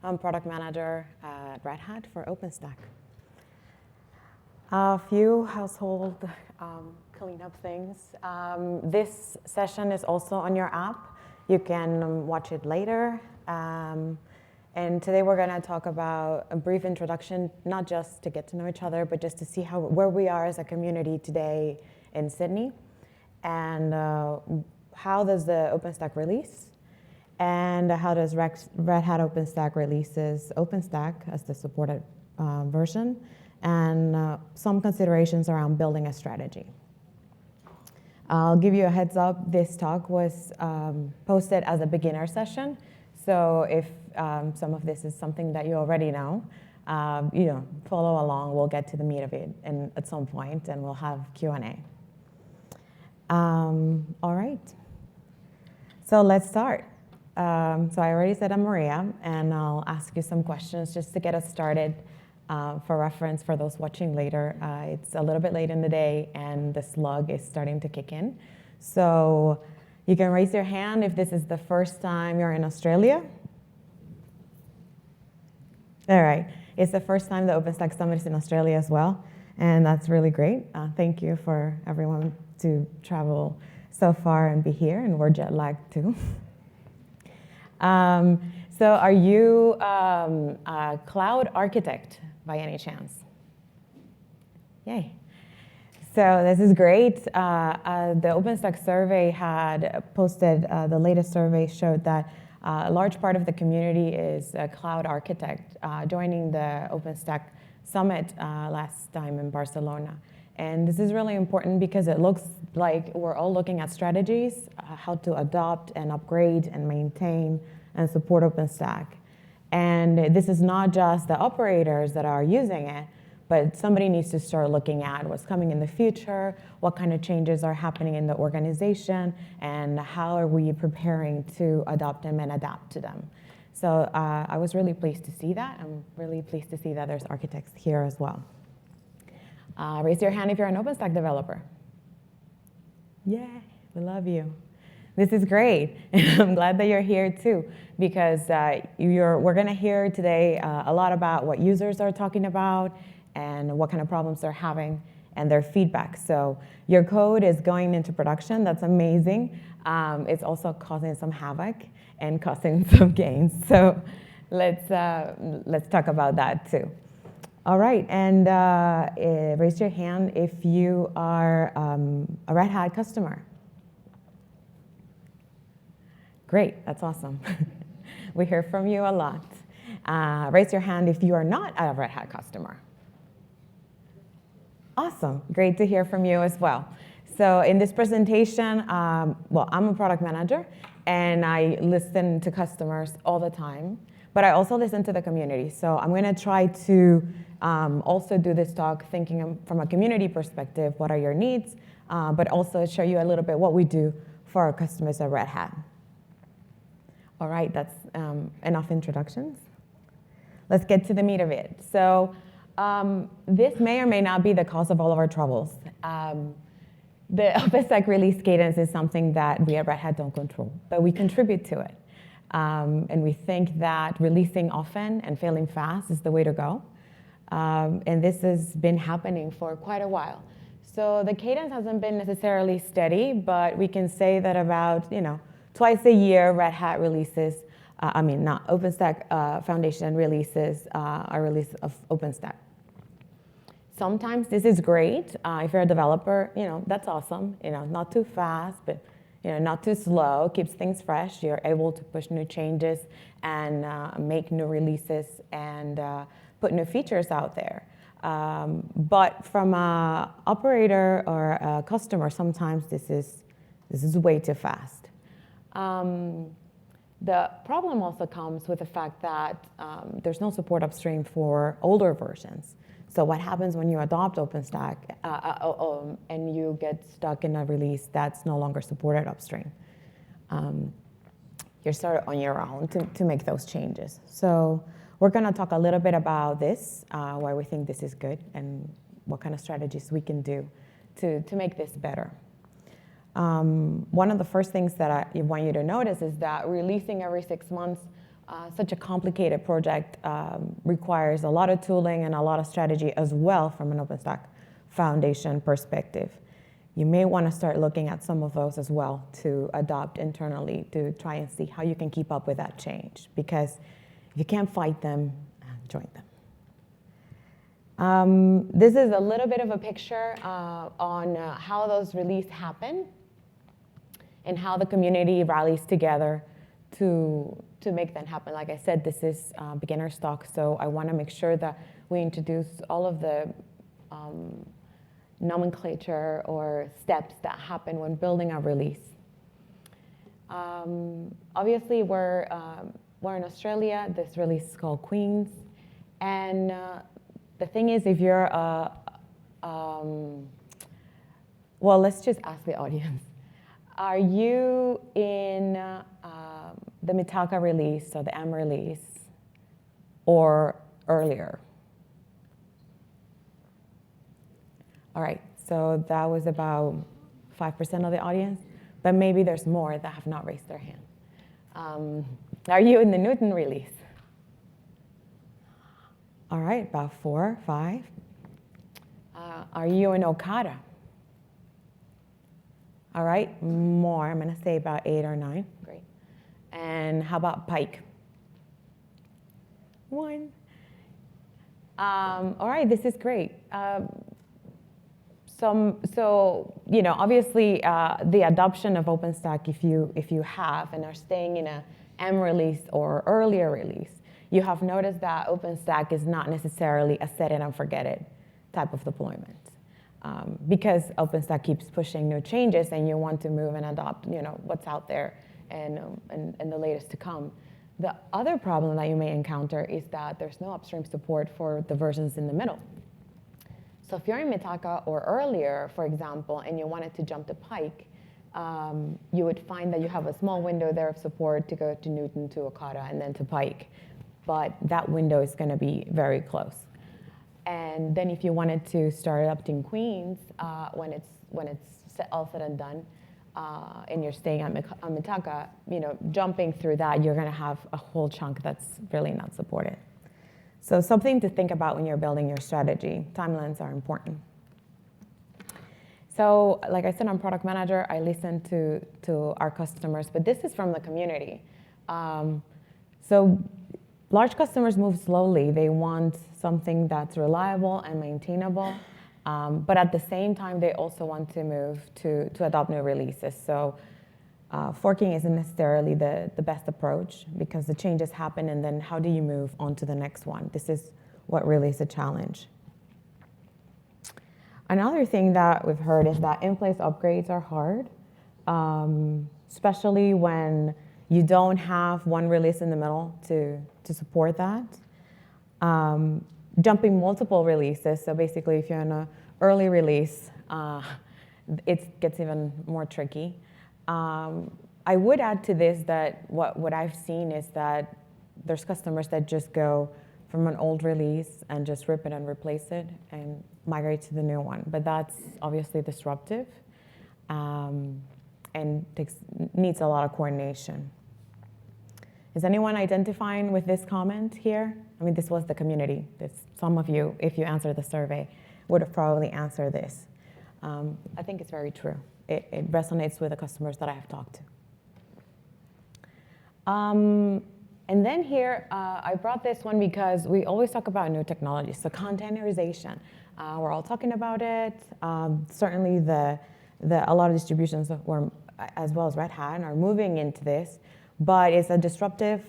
I'm product manager at Red Hat for OpenStack. A few household cleanup things. This session is also on your app. You can watch it later. And today we're going to talk about a brief introduction, not just to get to know each other, but just to see where we are as a community today in Sydney, and how does the OpenStack release, and how does Red Hat OpenStack releases OpenStack as the supported version, and some considerations around building a strategy. I'll give you a heads up. This talk was posted as a beginner session, so if some of this is something that you already know, follow along. We'll get to the meat of it at some point, and we'll have Q&A. All right. So let's start. So I already said I'm Maria, and I'll ask you some questions just to get us started. For reference, for those watching later, it's a little bit late in the day, and the slug is starting to kick in. So you can raise your hand if this is the first time you're in Australia. All right. It's the first time the OpenStack Summit is in Australia as well, and that's really great. Thank you for everyone to travel so far and be here, and we're jet lagged too. So are you a cloud architect by any chance? Yay. So this is great. The OpenStack survey had posted, the latest survey showed that a large part of the community is a cloud architect, joining the OpenStack Summit last time in Barcelona. And this is really important because it looks like we're all looking at strategies, how to adopt and upgrade and maintain and support OpenStack. And this is not just the operators that are using it, but somebody needs to start looking at what's coming in the future, what kind of changes are happening in the organization, and how are we preparing to adopt them and adapt to them. So I was really pleased to see that. I'm really pleased to see that there's architects here as well. Raise your hand if you're an OpenStack developer. Yay, we love you. This is great, and I'm glad that you're here too, because we're going to hear today a lot about what users are talking about and what kind of problems they're having and their feedback. So your code is going into production. That's amazing. It's also causing some havoc and causing some gains. So let's talk about that too. All right, and raise your hand if you are a Red Hat customer. Great, that's awesome. We hear from you a lot. Raise your hand if you are not a Red Hat customer. Awesome, great to hear from you as well. So in this presentation, well, I'm a product manager, and I listen to customers all the time, but I also listen to the community. So I'm going to try to also do this talk thinking from a community perspective, what are your needs, but also show you a little bit what we do for our customers at Red Hat. All right, that's enough introductions. Let's get to the meat of it. So this may or may not be the cause of all of our troubles. The OpenStack release cadence is something that we at Red Hat don't control, but we contribute to it. And we think that releasing often and failing fast is the way to go. And this has been happening for quite a while. So the cadence hasn't been necessarily steady, but we can say that about, twice a year, Red Hat releases, not OpenStack Foundation releases a release of OpenStack. Sometimes this is great. If you're a developer, that's awesome. Not too fast, but not too slow, keeps things fresh. You're able to push new changes and make new releases and put new features out there. But from an operator or a customer, sometimes this is way too fast. The problem also comes with the fact that there's no support upstream for older versions. So what happens when you adopt OpenStack and you get stuck in a release that's no longer supported upstream? You're sort of on your own to make those changes. So we're going to talk a little bit about this, why we think this is good, and what kind of strategies we can do to make this better. One of the first things that I want you to notice is that releasing every 6 months such a complicated project requires a lot of tooling and a lot of strategy as well from an OpenStack Foundation perspective. You may want to start looking at some of those as well to adopt internally to try and see how you can keep up with that change. Because if you can't fight them, join them. This is a little bit of a picture on how those releases happen and how the community rallies together to make that happen. Like I said, this is beginner stock, so I want to make sure that we introduce all of the nomenclature or steps that happen when building a release. Obviously, we're in Australia. This release is called Queens, and the thing is, if you're well, let's just ask the audience. Are you in the Mitaka release, so the M release, or earlier? All right, so that was about 5% of the audience, but maybe there's more that have not raised their hand. Are you in the Newton release? All right, about 4, 5. Are you in Okada? All right, more. I'm going to say about 8 or 9. Great. And how about Pike? 1. All right, this is great. So you know, obviously, the adoption of OpenStack, if you have and are staying in a M release or earlier release, you have noticed that OpenStack is not necessarily a set it and forget it type of deployment. Because OpenStack keeps pushing new changes and you want to move and adopt, you know, what's out there and the latest to come. The other problem that you may encounter is that there's no upstream support for the versions in the middle. So if you're in Mitaka or earlier, for example, and you wanted to jump to Pike, you would find that you have a small window there of support to go to Newton, to Okada, and then to Pike. But that window is going to be very close. And then if you wanted to start adopting Queens, when it's all said and done, and you're staying on Mitaka, you know, jumping through that, you're going to have a whole chunk that's really not supported. So something to think about when you're building your strategy. Timelines are important. So like I said, I'm product manager. I listen to our customers, but this is from the community. So large customers move slowly. They want something that's reliable and maintainable, but at the same time, they also want to move to adopt new releases. So forking isn't necessarily the best approach because the changes happen, and then how do you move on to the next one? This is what really is a challenge. Another thing that we've heard is that in-place upgrades are hard, especially when you don't have one release in the middle to support that. Jumping multiple releases, so basically if you're in an early release, it gets even more tricky. I would add to this that what I've seen is that there's customers that just go from an old release and just rip it and replace it and migrate to the new one. But that's obviously disruptive and needs a lot of coordination. Is anyone identifying with this comment here? I mean, this was the community. Some of you, if you answered the survey, would have probably answered this. I think it's very true. It resonates with the customers that I have talked to. And then here, I brought this one because we always talk about new technologies. So containerization, we're all talking about it. Certainly a lot of distributions, as well as Red Hat, are moving into this. But it's a disruptive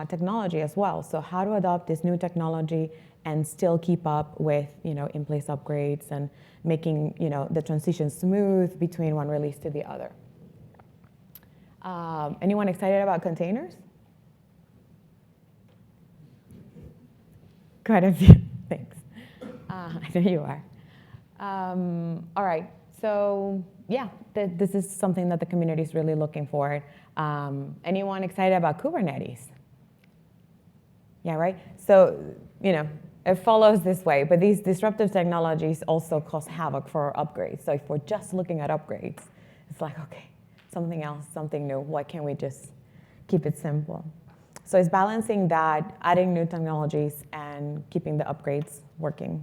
technology as well. So how to adopt this new technology and still keep up with, you know, in-place upgrades and making, you know, the transition smooth between one release to the other. Anyone excited about containers? Quite a few. Thanks. I know you are. All right. So yeah, this is something that the community is really looking for. Anyone excited about Kubernetes? Yeah, right? So, you know, it follows this way, but these disruptive technologies also cause havoc for our upgrades. So if we're just looking at upgrades, it's like, okay, something else, something new. Why can't we just keep it simple? So it's balancing that, adding new technologies, and keeping the upgrades working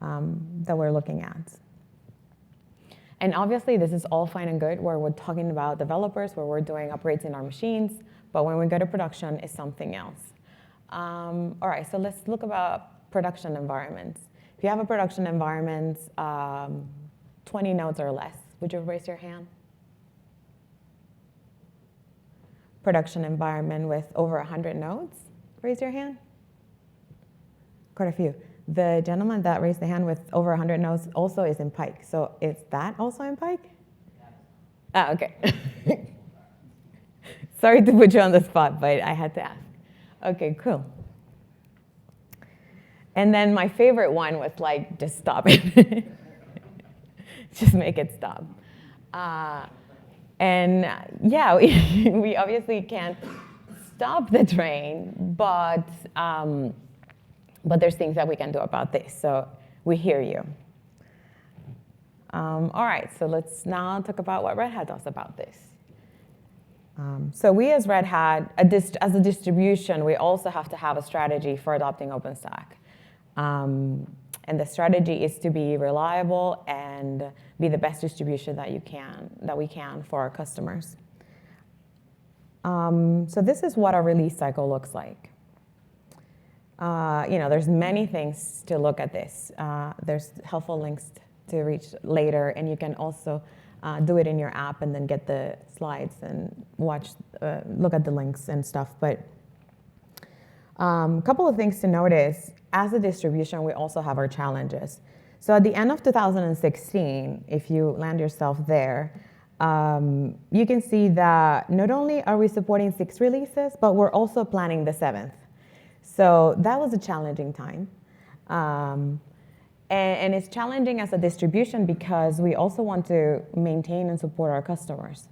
that we're looking at. And obviously, this is all fine and good where we're talking about developers, where we're doing upgrades in our machines, but when we go to production, it's something else. All right, so let's look about production environments. If you have a production environment, 20 nodes or less, would you raise your hand? Production environment with over 100 nodes, raise your hand. Quite a few. The gentleman that raised the hand with over 100 nodes also is in Pike. So is that also in Pike? Ah, okay. Sorry to put you on the spot, but I had to ask. Okay, cool. And then my favorite one was like, just stop it. Just make it stop. And yeah, we obviously can't stop the train, but there's things that we can do about this. So we hear you. All right, so let's now talk about what Red Hat does about this. So we as Red Hat, as a distribution, we also have to have a strategy for adopting OpenStack. And the strategy is to be reliable and be the best distribution that we can for our customers. So this is what a release cycle looks like. There's many things to look at this. There's helpful links to reach later, and you can also do it in your app and then get the slides and look at the links and stuff. But a couple of things to notice. As a distribution, we also have our challenges. So at the end of 2016, if you land yourself there, you can see that not only are we supporting 6 releases, but we're also planning the 7th. So that was a challenging time. And it's challenging as a distribution because we also want to maintain and support our customers.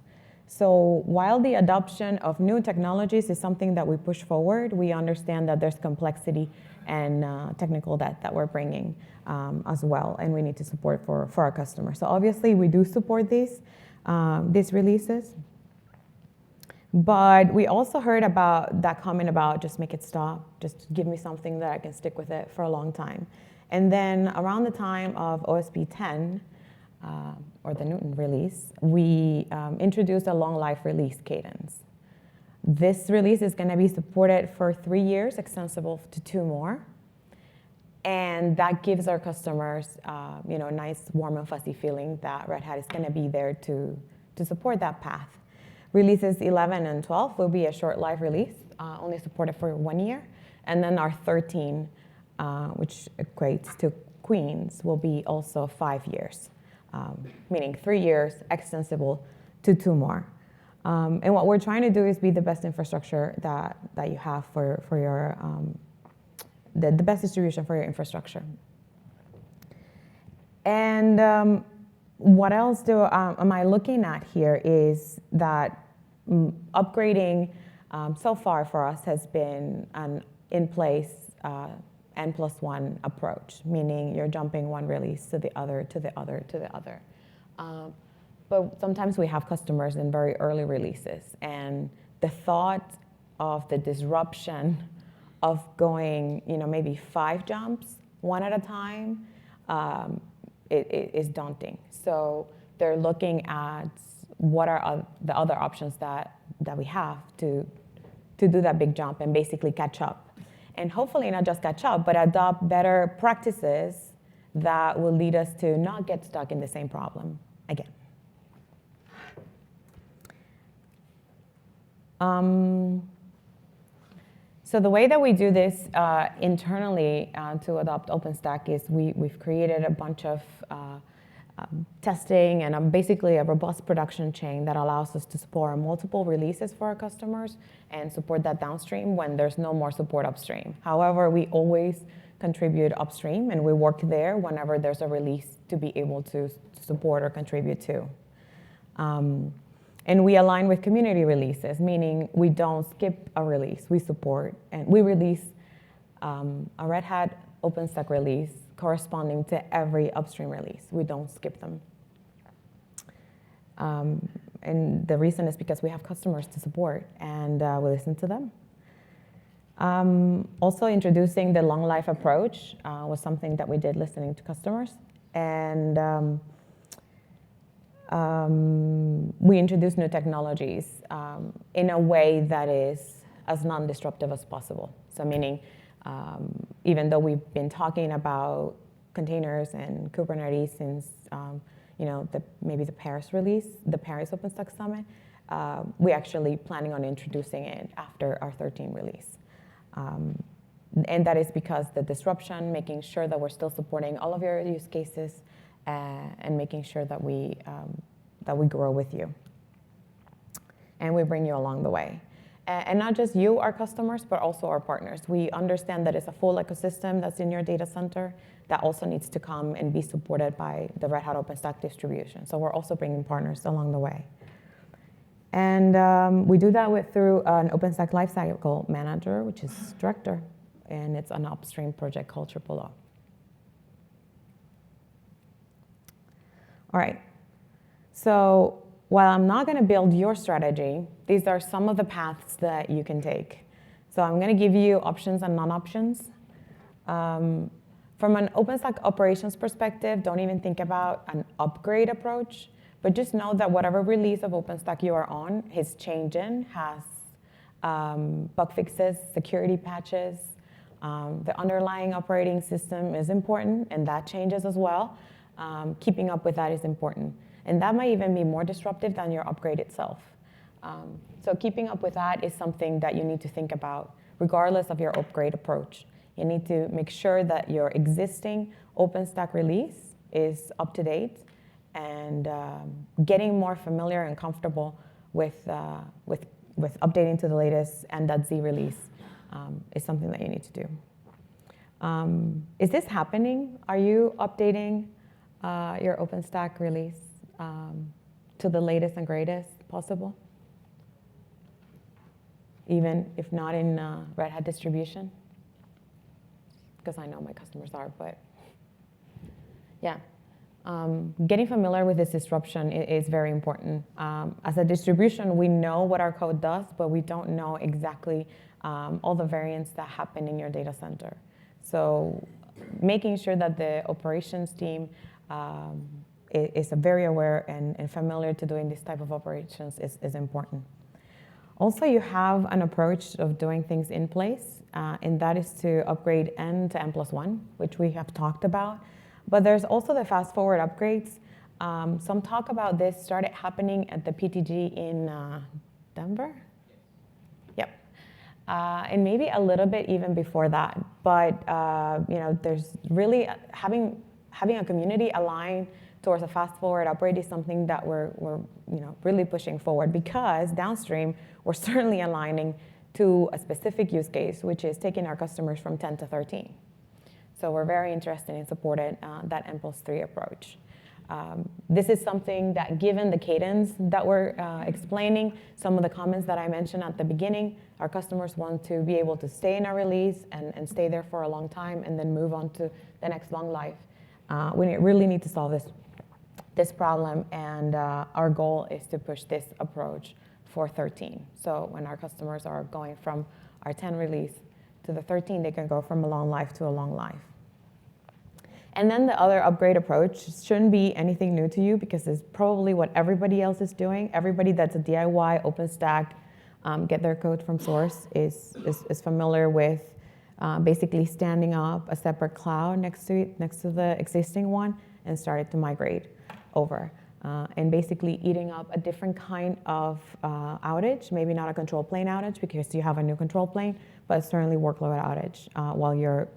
So while the adoption of new technologies is something that we push forward, we understand that there's complexity and technical debt that we're bringing as well, and we need to support for our customers. So obviously, we do support these releases. But we also heard about that comment about just make it stop, just give me something that I can stick with it for a long time. And then around the time of OSP 10, or the Newton release, we introduced a long life release cadence. This release is going to be supported for 3 years, extensible to 2 more. And that gives our customers a nice, warm and fuzzy feeling that Red Hat is going to be there to support that path. Releases 11 and 12 will be a short life release, only supported for 1 year. And then our 13, which equates to Queens, will be also 5 years, meaning 3 years, extensible to 2 more. And what we're trying to do is be the best infrastructure that you have for your, the best distribution for your infrastructure. And what else am I looking at here is that upgrading so far for us has been an in-place N+1 approach, meaning you're jumping one release to the other, to the other, to the other. But sometimes we have customers in very early releases, and the thought of the disruption of going, maybe 5 jumps, one at a time, it is daunting. So they're looking at what are the other options that we have to do that big jump and basically catch up. And hopefully not just catch up, but adopt better practices that will lead us to not get stuck in the same problem again. So the way that we do this internally to adopt OpenStack is we've created a bunch of testing and basically a robust production chain that allows us to support multiple releases for our customers and support that downstream when there's no more support upstream. However, we always contribute upstream, and we work there whenever there's a release to be able to support or contribute to. And we align with community releases, meaning we don't skip a release. We support, and we release a Red Hat OpenStack release corresponding to every upstream release. We don't skip them. And the reason is because we have customers to support, and we listen to them. Also introducing the long life approach was something that we did listening to customers. And we introduced new technologies in a way that is as non-disruptive as possible. So meaning, even though we've been talking about containers and Kubernetes since maybe the Paris release, the Paris OpenStack Summit, we actually planning on introducing it after our 13 release. And that is because the disruption, making sure that we're still supporting all of your use cases, and making sure that we grow with you, and we bring you along the way. And not just you, our customers, but also our partners. We understand that it's a full ecosystem that's in your data center that also needs to come and be supported by the Red Hat OpenStack distribution. So we're also bringing partners along the way. And we do that through an OpenStack Lifecycle Manager, which is Director, and it's an upstream project called Triple O. All right. So while I'm not going to build your strategy, these are some of the paths that you can take. So I'm going to give you options and non-options. From an OpenStack operations perspective, don't even think about an upgrade approach, but just know that whatever release of OpenStack you are on is changing, has bug fixes, security patches. The underlying operating system is important, and that changes as well. Keeping up with that is important. And that might even be more disruptive than your upgrade itself. So keeping up with that is something that you need to think about, regardless of your upgrade approach. You need to make sure that your existing OpenStack release is up to date, and getting more familiar and comfortable with updating to the latest .z release is something that you need to do. Is this happening? Are you updating your OpenStack release to the latest and greatest possible? Even if not in Red Hat distribution? Because I know my customers are, but yeah. Getting familiar with this disruption is very important. As a distribution, we know what our code does, but we don't know exactly all the variants that happen in your data center. So making sure that the operations team is very aware and familiar to doing this type of operations is important. Also, you have an approach of doing things in place, and that is to upgrade N to N+1, which we have talked about. But there's also the fast forward upgrades. Some talk about this started happening at the PTG in Denver? Yep. And maybe a little bit even before that. But there's really having a community aligned towards a fast forward upgrade is something that we're really pushing forward, because downstream we're certainly aligning to a specific use case, which is taking our customers from 10 to 13. So we're very interested in supporting that N+3 approach. This is something that, given the cadence that we're explaining, some of the comments that I mentioned at the beginning, our customers want to be able to stay in our release and stay there for a long time and then move on to the next long life. We really need to solve this problem, and our goal is to push this approach for 13. So when our customers are going from our 10 release to the 13, they can go from a long life to a long life. And then the other upgrade approach shouldn't be anything new to you, because it's probably what everybody else is doing. Everybody that's a DIY OpenStack, get their code from source, is familiar with basically standing up a separate cloud next to the existing one and started to migrate over. And basically eating up a different kind of outage, maybe not a control plane outage because you have a new control plane, but certainly workload outage while you're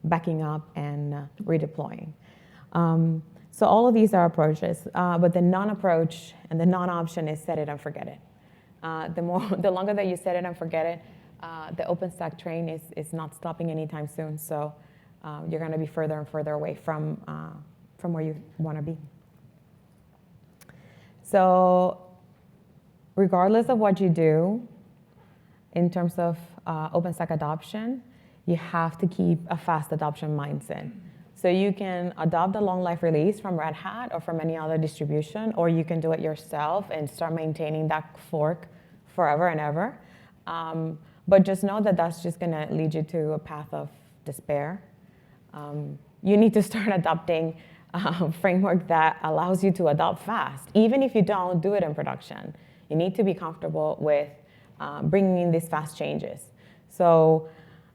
backing up and redeploying. So all of these are approaches, but the non-approach and the non-option is set it and forget it. The longer that you set it and forget it, the OpenStack train is not stopping anytime soon. So you're going to be further and further away from where you want to be. So regardless of what you do in terms of OpenStack adoption, you have to keep a fast adoption mindset. So you can adopt a long life release from Red Hat or from any other distribution, or you can do it yourself and start maintaining that fork forever and ever. But just know that that's just going to lead you to a path of despair. You need to start adopting a framework that allows you to adopt fast. Even if you don't do it in production, you need to be comfortable with bringing in these fast changes. So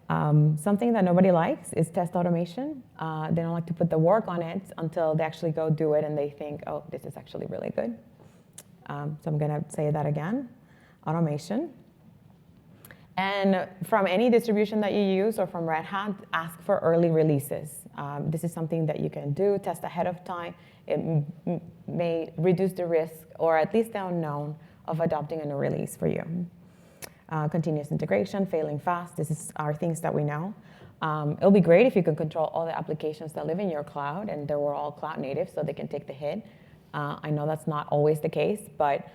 something that nobody likes is test automation. They don't like to put the work on it until they actually go do it and they think, oh, this is actually really good. So I'm going to say that again, automation. And from any distribution that you use or from Red Hat, ask for early releases. This is something that you can do, test ahead of time. It may reduce the risk or at least the unknown of adopting a new release for you. Continuous integration, failing fast, this are things that we know. It'll be great if you can control all the applications that live in your cloud and they were all cloud native so they can take the hit. I know that's not always the case, but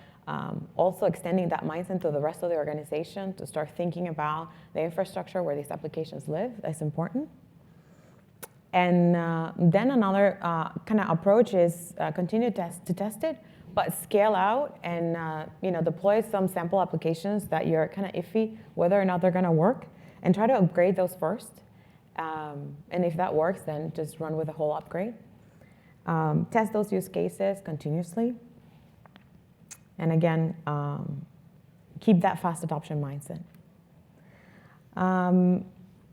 also extending that mindset to the rest of the organization to start thinking about the infrastructure where these applications live, that's important. And then another kind of approach is continue to test it, but scale out and deploy some sample applications that you're kind of iffy whether or not they're going to work, and try to upgrade those first. And if that works, then just run with a whole upgrade. Test those use cases continuously. And again, keep that fast adoption mindset. And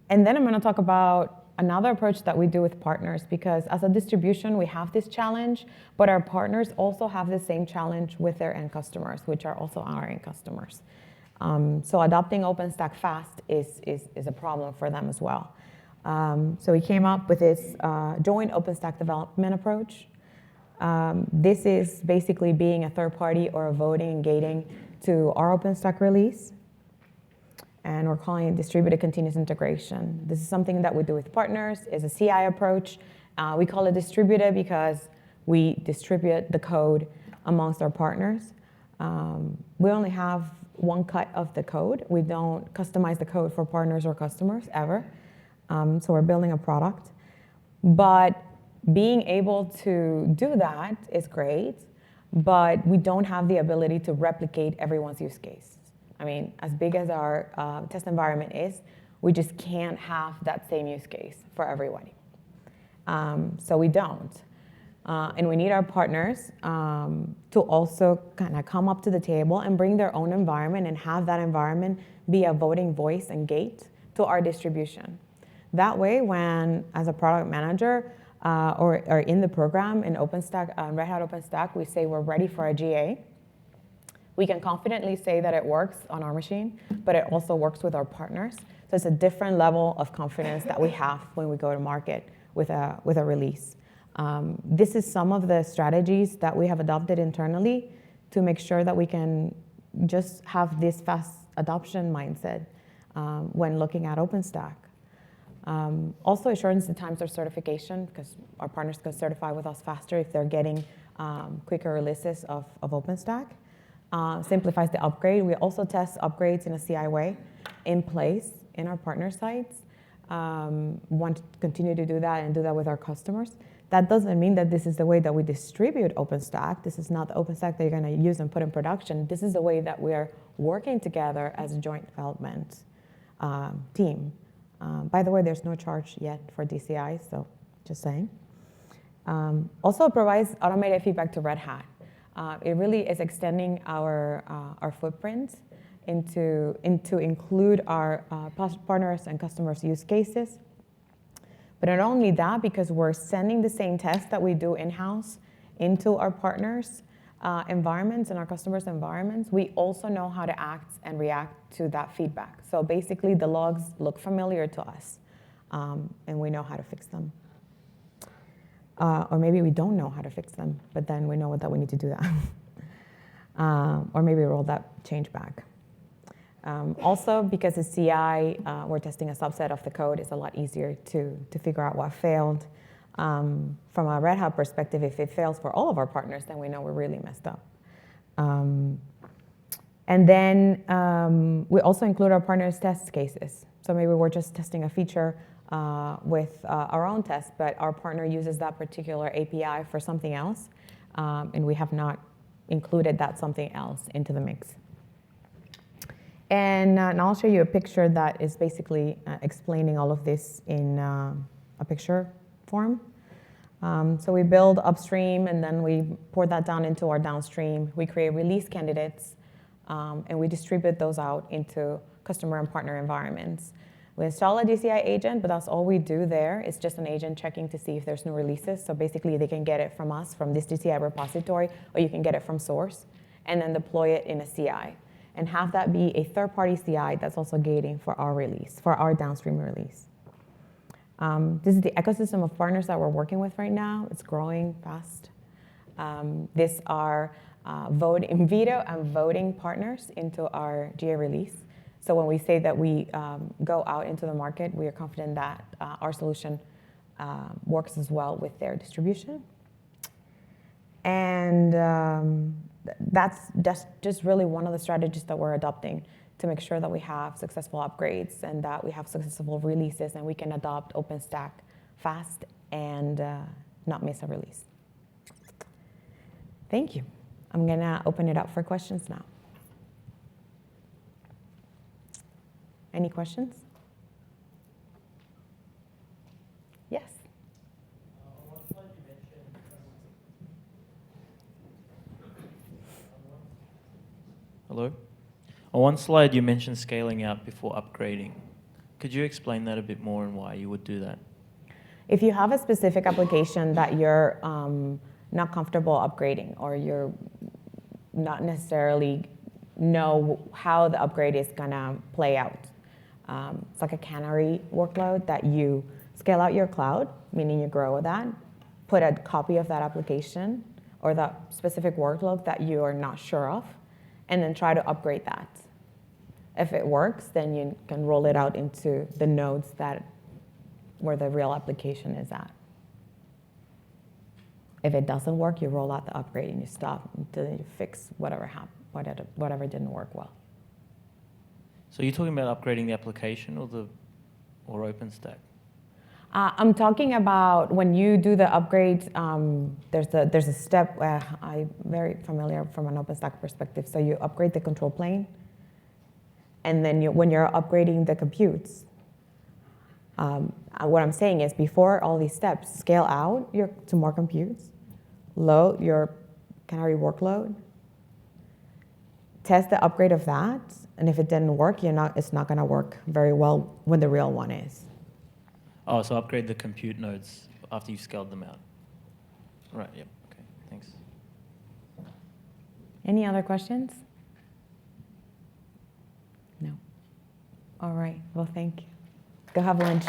then I'm going to talk about another approach that we do with partners, because as a distribution, we have this challenge, but our partners also have the same challenge with their end customers, which are also our end customers. So adopting OpenStack fast is a problem for them as well. So we came up with this joint OpenStack development approach. This is basically being a third party or a voting and gating to our OpenStack release. And we're calling it distributed continuous integration. This is something that we do with partners. It's a CI approach. We call it distributed because we distribute the code amongst our partners. We only have one cut of the code. We don't customize the code for partners or customers ever. So we're building a product. But being able to do that is great, but we don't have the ability to replicate everyone's use case. I mean, as big as our test environment is, we just can't have that same use case for everybody. So we don't. And we need our partners to also kind of come up to the table and bring their own environment and have that environment be a voting voice and gate to our distribution. That way, when, as a product manager or in the program in OpenStack, Red Hat OpenStack, we say we're ready for a GA, we can confidently say that it works on our machine, but it also works with our partners. So it's a different level of confidence that we have when we go to market with a release. This is some of the strategies that we have adopted internally to make sure that we can just have this fast adoption mindset when looking at OpenStack. Also, it shortens the times of certification because our partners can certify with us faster if they're getting quicker releases of OpenStack. Simplifies the upgrade. We also test upgrades in a CI way in place in our partner sites. Want to continue to do that and do that with our customers. That doesn't mean that this is the way that we distribute OpenStack. This is not the OpenStack that you're going to use and put in production. This is the way that we are working together as a joint development team. By the way, there's no charge yet for DCI, so just saying. Also provides automated feedback to Red Hat. It really is extending our footprint into include our partners and customers' use cases. But not only that, because we're sending the same tests that we do in-house into our partners' environments and our customers' environments, we also know how to act and react to that feedback. So basically, the logs look familiar to us, and we know how to fix them. Or maybe we don't know how to fix them, but then we know that we need to do that. Or maybe roll that change back. Also, because the CI, we're testing a subset of the code, it's a lot easier to figure out what failed. From a Red Hat perspective, if it fails for all of our partners, then we know we're really messed up. And then we also include our partners' test cases. So maybe we're just testing a feature with our own test, but our partner uses that particular API for something else, and we have not included that something else into the mix. And I'll show you a picture that is basically explaining all of this in a picture form. So we build upstream, and then we pour that down into our downstream. We create release candidates, and we distribute those out into customer and partner environments. We install a DCI agent, but that's all we do there. It's just an agent checking to see if there's new releases. So basically, they can get it from us, from this DCI repository, or you can get it from source, and then deploy it in a CI. And have that be a third-party CI that's also gating for our release, for our downstream release. This is the ecosystem of partners that we're working with right now. It's growing fast. These are in veto and voting partners into our GA release. So when we say that we go out into the market, we are confident that our solution works as well with their distribution. And that's just really one of the strategies that we're adopting to make sure that we have successful upgrades and that we have successful releases and we can adopt OpenStack fast and not miss a release. Thank you. I'm going to open it up for questions now. Any questions? Yes. Hello? On one slide, you mentioned scaling out before upgrading. Could you explain that a bit more and why you would do that? If you have a specific application that you're not comfortable upgrading, or you're not necessarily know how the upgrade is going to play out, it's like a canary workload that you scale out your cloud, meaning you grow that, put a copy of that application or that specific workload that you are not sure of, and then try to upgrade that. If it works, then you can roll it out into the nodes where the real application is at. If it doesn't work, you roll out the upgrade and you stop until you fix whatever happened, whatever didn't work well. So you're talking about upgrading the application or OpenStack? I'm talking about when you do the upgrades, there's a step, I'm very familiar from an OpenStack perspective. So you upgrade the control plane, and then when you're upgrading the computes, what I'm saying is before all these steps, scale out to more computes, load your canary workload, test the upgrade of that, and if it didn't work, it's not going to work very well when the real one is. Oh, so upgrade the compute nodes after you've scaled them out. Right, yep, okay, thanks. Any other questions? No. All right, well, thank you. Go have lunch.